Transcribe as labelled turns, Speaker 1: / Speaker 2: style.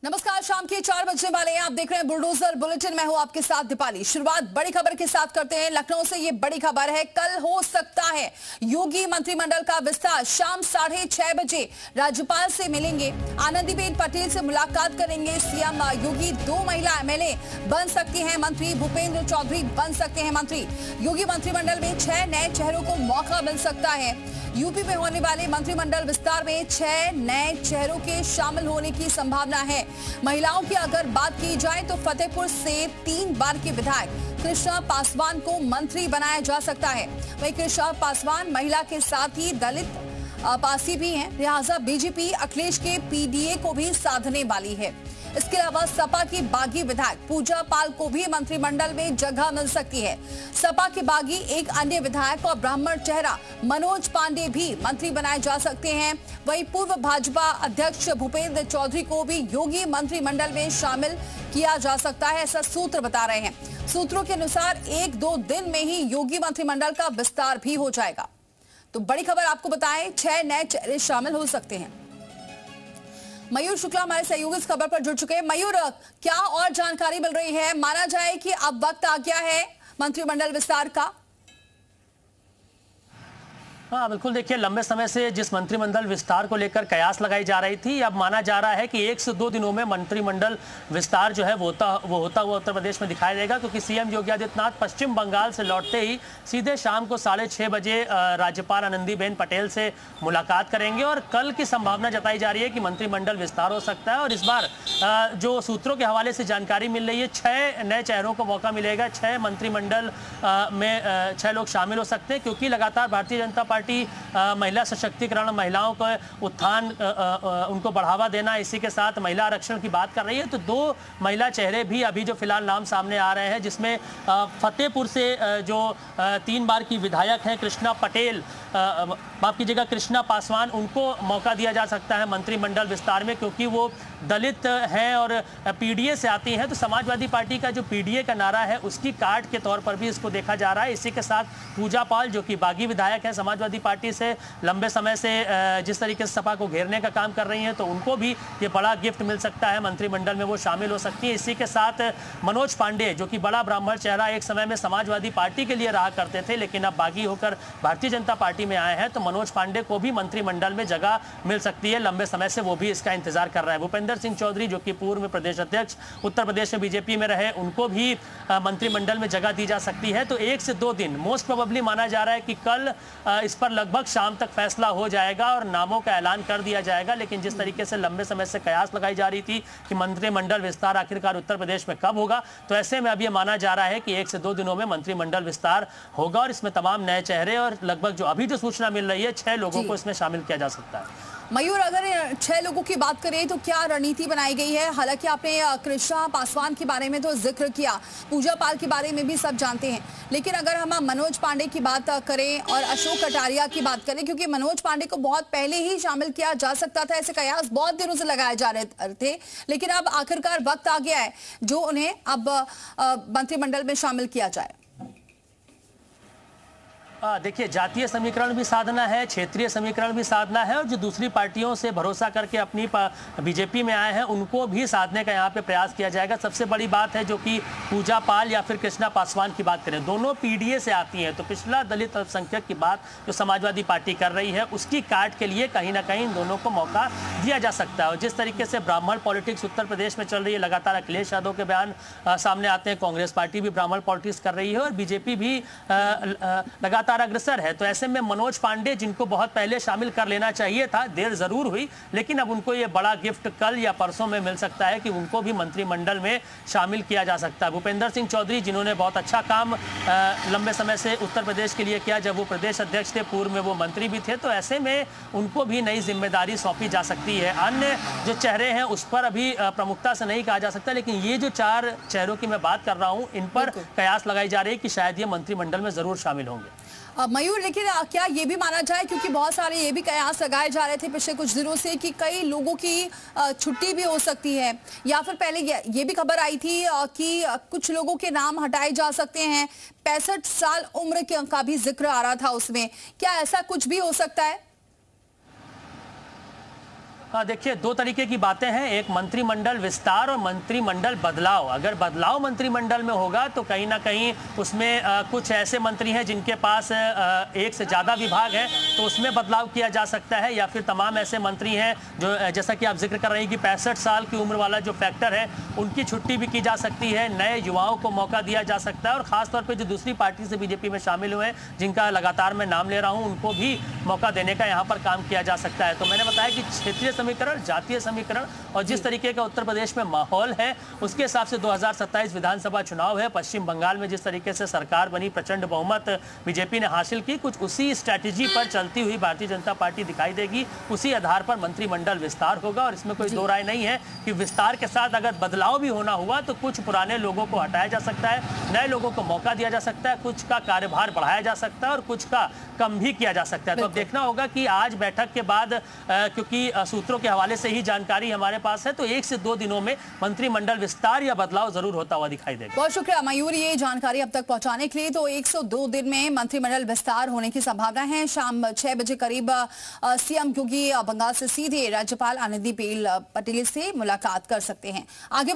Speaker 1: नमस्कार, शाम के 4 बजने वाले हैं। आप देख रहे हैं बुलडोजर बुलेटिन। मैं हूं आपके साथ दीपाली। शुरुआत बड़ी खबर के साथ करते हैं। लखनऊ से ये बड़ी खबर है, कल हो सकता है योगी मंत्रिमंडल का विस्तार। शाम 6:30 बजे राज्यपाल से मिलेंगे, आनंदीबेन पटेल से मुलाकात करेंगे सीएम योगी। 2 महिला एमएलए बन सकती हैं मंत्री, भूपेंद्र चौधरी बन सकते हैं मंत्री। योगी मंत्रिमंडल में 6 नए चेहरों को मौका मिल सकता है। यूपी में होने वाले मंत्रिमंडल विस्तार में 6 नए चेहरों के शामिल होने की संभावना है। महिलाओं की अगर बात की जाए तो फतेहपुर से 3 बार के विधायक कृष्णा पासवान को मंत्री बनाया जा सकता है। वहीं कृष्णा पासवान महिला के साथ ही दलित पासी भी हैं, लिहाजा बीजेपी अखिलेश के पीडीए को भी साधने वाली है। इसके अलावा सपा की बागी विधायक पूजा पाल को भी मंत्रिमंडल में जगह मिल सकती है। सपा के बागी एक अन्य विधायक और ब्राह्मण चेहरा मनोज पांडे भी मंत्री बनाए जा सकते हैं। वहीं पूर्व भाजपा अध्यक्ष भूपेंद्र चौधरी को भी योगी मंत्रिमंडल में शामिल किया जा सकता है, ऐसा सूत्र बता रहे हैं। सूत्रों के अनुसार 1-2 दिन में ही योगी मंत्रिमंडल का विस्तार भी हो जाएगा। तो बड़ी खबर आपको बताएं, 6 नए चेहरे शामिल हो सकते हैं। मयूर शुक्ला हमारे सहयोगी इस खबर पर जुड़ चुके हैं। मयूर, क्या और जानकारी मिल रही है? माना जाए कि अब वक्त आ गया है मंत्रिमंडल विस्तार का।
Speaker 2: हाँ बिल्कुल, देखिए लंबे समय से जिस मंत्रिमंडल विस्तार को लेकर कयास लगाई जा रही थी, अब माना जा रहा है कि 1 से 2 दिनों में मंत्रिमंडल विस्तार जो है वो होता हुआ उत्तर प्रदेश में दिखाई देगा, क्योंकि सीएम योगी आदित्यनाथ पश्चिम बंगाल से लौटते ही सीधे शाम को 6:30 बजे राज्यपाल आनंदीबेन पटेल से मुलाकात करेंगे और कल की संभावना जताई जा रही है कि मंत्रिमंडल विस्तार हो सकता है। और इस बार जो सूत्रों के हवाले से जानकारी मिल रही है, 6 नए चेहरों को मौका मिलेगा। 6 मंत्रिमंडल में 6 लोग शामिल हो सकते हैं, क्योंकि लगातार भारतीय जनता पार्टी महिला सशक्तिकरण, महिलाओं का उत्थान, उनको बढ़ावा देना, इसी के साथ महिला आरक्षण की बात कर रही है। तो 2 महिला चेहरे भी अभी जो फिलहाल नाम सामने आ रहे हैं, जिसमें फतेहपुर से जो 3 बार की विधायक हैं कृष्णा पटेल, माफ कीजिएगा कृष्णा पासवान, उनको मौका दिया जा सकता है मंत्रिमंडल विस्तार में, क्योंकि वो दलित हैं और पीडीए से आती हैं। तो समाजवादी पार्टी का जो पीडीए का नारा है उसकी काट के तौर पर भी इसको देखा जा रहा है। इसी के साथ पूजा पाल, जो कि बागी विधायक है समाजवादी पार्टी से, लंबे समय से जिस तरीके से सपा को घेरने का काम कर रही हैं, तो उनको भी ये बड़ा गिफ्ट मिल सकता है, मंत्रिमंडल में वो शामिल हो सकती है। इसी के साथ मनोज पांडे, जो कि बड़ा ब्राह्मण चेहरा, एक समय में समाजवादी पार्टी के लिए रहा करते थे, लेकिन अब बागी होकर भारतीय जनता पार्टी में आए हैं, तो मनोज पांडे को भी मंत्रिमंडल में जगह मिल सकती है। लंबे समय से वो भी इसका इंतजार कर रहा है। भूपेंद्र सिंह चौधरी, जो कि पूर्व में प्रदेश अध्यक्ष उत्तर प्रदेश में बीजेपी में रहे, उनको भी मंत्रिमंडल में जगह दी जा सकती है। तो 1 से 2 दिन मोस्ट प्रोबेबली माना जा रहा है कि कल इस पर लगभग शाम तक फैसला हो जाएगा और नामों का ऐलान कर दिया जाएगा। लेकिन जिस तरीके से लंबे समय से कयास लगाई जा रही थी कि मंत्रिमंडल विस्तार आखिरकार उत्तर प्रदेश में कब होगा, तो ऐसे में अब ये माना जा रहा है कि 1 से 2 दिनों में मंत्रिमंडल विस्तार होगा और इसमें तमाम नए चेहरे और लगभग जो अभी जो सूचना मिल रही है 6 लोगों को इसमें शामिल किया जा सकता है।
Speaker 1: मयूर, अगर 6 लोगों की बात करें तो क्या रणनीति बनाई गई है? हालांकि आपने कृष्णा पासवान के बारे में तो जिक्र किया, पूजा पाल के बारे में भी सब जानते हैं, लेकिन अगर हम मनोज पांडे की बात करें और अशोक कटारिया की बात करें, क्योंकि मनोज पांडे को बहुत पहले ही शामिल किया जा सकता था, ऐसे कयास बहुत दिनों से लगाए जा रहे थे, लेकिन अब आखिरकार वक्त आ गया है जो उन्हें अब मंत्रिमंडल में शामिल किया जाए।
Speaker 2: देखिए, जातीय समीकरण भी साधना है, क्षेत्रीय समीकरण भी साधना है, और जो दूसरी पार्टियों से भरोसा करके अपनी बीजेपी में आए हैं उनको भी साधने का यहाँ पे प्रयास किया जाएगा। सबसे बड़ी बात है जो कि पूजा पाल या फिर कृष्णा पासवान की बात करें, दोनों पीडीए से आती हैं, तो पिछला दलित अल्पसंख्यक की बात जो समाजवादी पार्टी कर रही है उसकी काट के लिए कहीं ना कहीं इन दोनों को मौका दिया जा सकता है। और जिस तरीके से ब्राह्मण पॉलिटिक्स उत्तर प्रदेश में चल रही है, लगातार अखिलेश यादव के बयान सामने आते हैं, कांग्रेस पार्टी भी ब्राह्मण पॉलिटिक्स कर रही है और बीजेपी भी लगातार अग्रसर है। तो ऐसे में मनोज पांडे, जिनको बहुत पहले शामिल कर लेना चाहिए था, देर जरूर हुई, लेकिन अब उनको ये बड़ा गिफ्ट कल या परसों में मिल सकता है कि उनको भी मंत्रिमंडल में शामिल किया जा सकता है। भूपेंद्र सिंह चौधरी, जिन्होंने बहुत अच्छा काम लंबे समय से उत्तर प्रदेश के लिए किया, जब वो प्रदेश अध्यक्ष थे, पूर्व में वो मंत्री भी थे, तो ऐसे में उनको भी नई जिम्मेदारी सौंपी जा सकती है। अन्य जो चेहरे हैं उस पर अभी प्रमुखता से नहीं कहा जा सकता, लेकिन ये जो 4 चेहरों की मैं बात कर रहा हूँ, इन पर कयास लगाई जा रही है कि शायद ये मंत्रिमंडल में जरूर शामिल होंगे।
Speaker 1: मयूर, लेकिन क्या ये भी माना जाए, क्योंकि बहुत सारे ये भी कयास लगाए जा रहे थे पिछले कुछ दिनों से कि कई लोगों की छुट्टी भी हो सकती है, या फिर पहले ये भी खबर आई थी कि कुछ लोगों के नाम हटाए जा सकते हैं, 65 साल उम्र का भी जिक्र आ रहा था उसमें, क्या ऐसा कुछ भी हो सकता है?
Speaker 2: देखिए, दो तरीके की बातें हैं, एक मंत्रिमंडल विस्तार और मंत्रिमंडल बदलाव। अगर बदलाव मंत्रिमंडल में होगा तो कहीं ना कहीं उसमें कुछ ऐसे मंत्री हैं जिनके पास एक से ज़्यादा विभाग है, तो उसमें बदलाव किया जा सकता है। या फिर तमाम ऐसे मंत्री हैं जो जैसा कि आप जिक्र कर रहे हैं कि 65 साल की उम्र वाला जो फैक्टर है उनकी छुट्टी भी की जा सकती है, नए युवाओं को मौका दिया जा सकता है, और खासतौर पर जो दूसरी पार्टी से बीजेपी में शामिल हुए हैं जिनका लगातार मैं नाम ले रहा हूँ, उनको भी मौका देने का यहाँ पर काम किया जा सकता है। तो मैंने बताया कि क्षेत्रीय समीकरण, जातीय समीकरण और जिस तरीके का उत्तर प्रदेश में माहौल है उसके हिसाब से 2027 विधानसभा चुनाव है। पश्चिम बंगाल में जिस तरीके से सरकार बनी, प्रचंड बहुमत बीजेपी ने हासिल की, कुछ उसी स्ट्रैटेजी पर चलती हुई भारतीय जनता पार्टी दिखाई देगी। उसी आधार पर मंत्रिमंडल विस्तार होगा और इसमें कोई दो राय नहीं है कि विस्तार के साथ अगर बदलाव भी होना हुआ तो कुछ पुराने लोगों को हटाया जा सकता है, नए लोगों को मौका दिया जा सकता है, कुछ का कार्यभार बढ़ाया जा सकता है और कुछ का कम भी किया जा सकता है। तो अब देखना होगा कि आज बैठक के बाद क्योंकि सूत्रों के हवाले से ही जानकारी हमारे पास है, तो 1 से 2 दिनों में मंत्रिमंडल विस्तार या बदलाव जरूर होता हुआ दिखाई देगा।
Speaker 1: बहुत शुक्रिया मयूर ये जानकारी अब तक पहुंचाने के लिए। तो 102 दिन में मंत्रिमंडल विस्तार होने की संभावना है। शाम 6 बजे करीब सीएम योगी बंगाल से सीधे राज्यपाल आनंदीबेन पटेल से मुलाकात कर सकते हैं। आगे